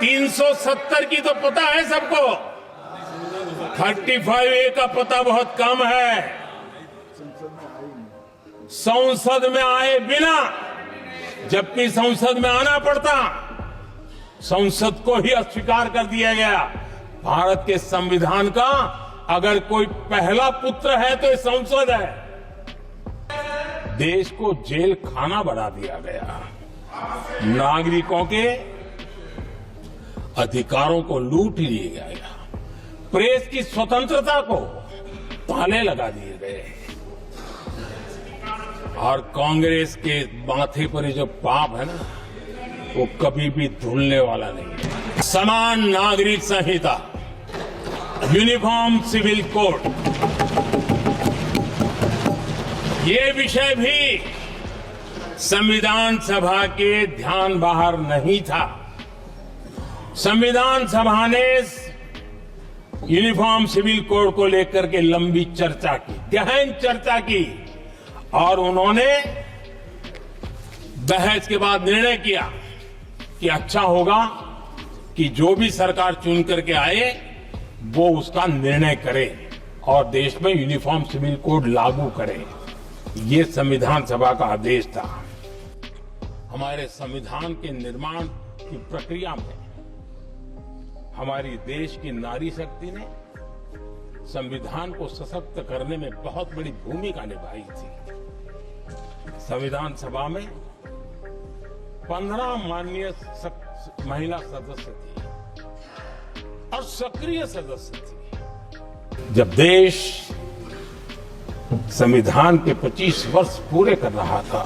370 की तो पता है सबको, 35A का पता बहुत कम है। संसद में आए बिना, जबकि संसद में आना पड़ता, संसद को ही अस्वीकार कर दिया गया। भारत के संविधान का अगर कोई पहला पुत्र है तो ये संसद है। देश को जेल खाना बना दिया गया, नागरिकों के अधिकारों को लूट लिया गया, प्रेस की स्वतंत्रता को ताले लगा दिए गए, और कांग्रेस के माथे पर ये जो पाप है ना, वो कभी भी धुलने वाला नहीं है। समान नागरिक संहिता, यूनिफॉर्म सिविल कोड, ये विषय भी संविधान सभा के ध्यान बाहर नहीं था। संविधान सभा ने यूनिफॉर्म सिविल कोड को लेकर के लंबी चर्चा की, गहन चर्चा की, और उन्होंने बहस के बाद निर्णय किया कि अच्छा होगा कि जो भी सरकार चुन करके आए वो उसका निर्णय करे और देश में यूनिफॉर्म सिविल कोड लागू करे। ये संविधान सभा का आदेश था। हमारे संविधान के निर्माण की प्रक्रिया में हमारी देश की नारी शक्ति ने संविधान को सशक्त करने में बहुत बड़ी भूमिका निभाई थी। संविधान सभा में 15 माननीय महिला सदस्य थी और सक्रिय सदस्य थी। जब देश संविधान के 25 वर्ष पूरे कर रहा था,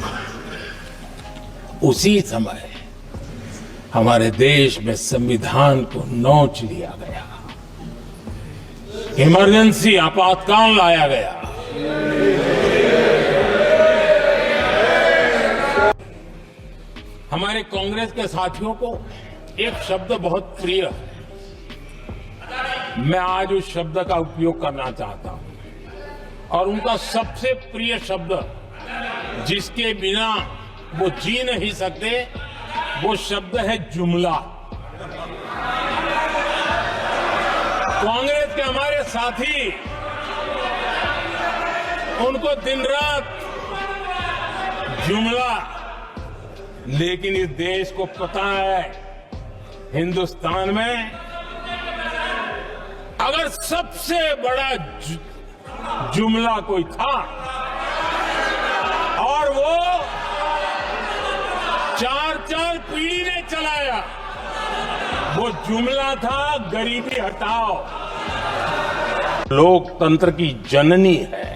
उसी समय हमारे देश में संविधान को नोच लिया गया, इमरजेंसी आपातकाल लाया गया। हमारे कांग्रेस के साथियों को एक शब्द बहुत प्रिय है, मैं आज उस शब्द का उपयोग करना चाहता हूं, और उनका सबसे प्रिय शब्द जिसके बिना वो जी नहीं सकते, वो शब्द है जुमला। कांग्रेस के हमारे साथी, उनको दिन रात जुमला, लेकिन इस देश को पता है हिंदुस्तान में अगर सबसे बड़ा जुमला कोई था और वो 4 पीढ़ी ने चलाया, वो जुमला था गरीबी हटाओ। लोकतंत्र की जननी है।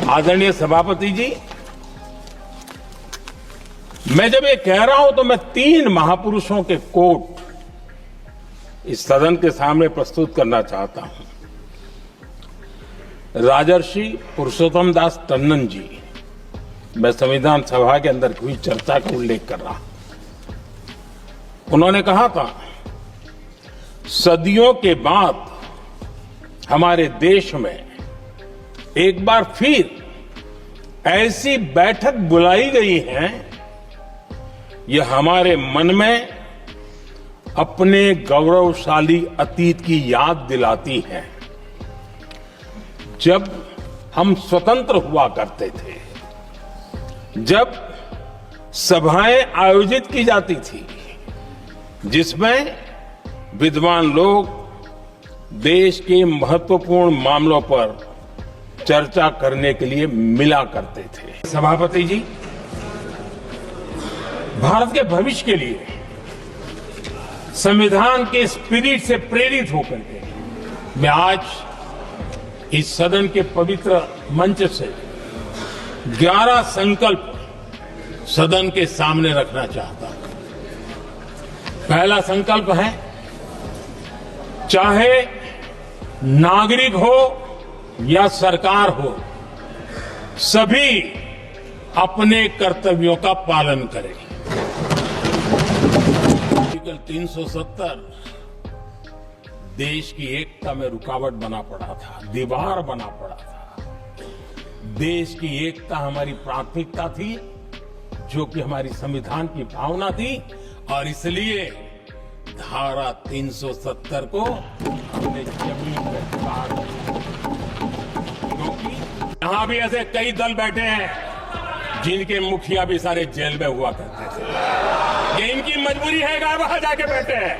आदरणीय सभापति जी, मैं जब ये कह रहा हूं तो मैं 3 महापुरुषों के कोट इस सदन के सामने प्रस्तुत करना चाहता हूं। राजर्षि पुरुषोत्तम दास टंडन जी, मैं संविधान सभा के अंदर हुई चर्चा का उल्लेख कर रहा हूं। उन्होंने कहा था, सदियों के बाद हमारे देश में एक बार फिर ऐसी बैठक बुलाई गई है, यह हमारे मन में अपने गौरवशाली अतीत की याद दिलाती है, जब हम स्वतंत्र हुआ करते थे, जब सभाएं आयोजित की जाती थी जिसमें विद्वान लोग देश के महत्वपूर्ण मामलों पर चर्चा करने के लिए मिला करते थे। सभापति जी, भारत के भविष्य के लिए संविधान के स्पिरिट से प्रेरित होकर के मैं आज इस सदन के पवित्र मंच से 11 संकल्प सदन के सामने रखना चाहता हूं। पहला संकल्प है, चाहे नागरिक हो या सरकार हो, सभी अपने कर्तव्यों का पालन करें। आर्टिकल 370 देश की एकता में रुकावट बना पड़ा था, दीवार बना पड़ा था। देश की एकता हमारी प्राथमिकता थी, जो कि हमारी संविधान की भावना थी, और इसलिए धारा 370 को हमने जमीन में उतार दिया। क्योंकि यहां भी ऐसे कई दल बैठे हैं जिनके मुखिया भी सारे जेल में हुआ करते थे। ये इनकी मजबूरी है कि वहां जाके बैठे हैं,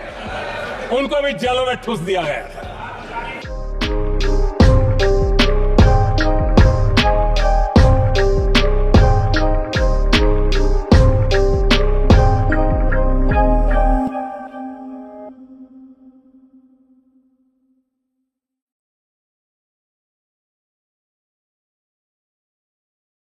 उनको भी जेलों में ठूस दिया गया था।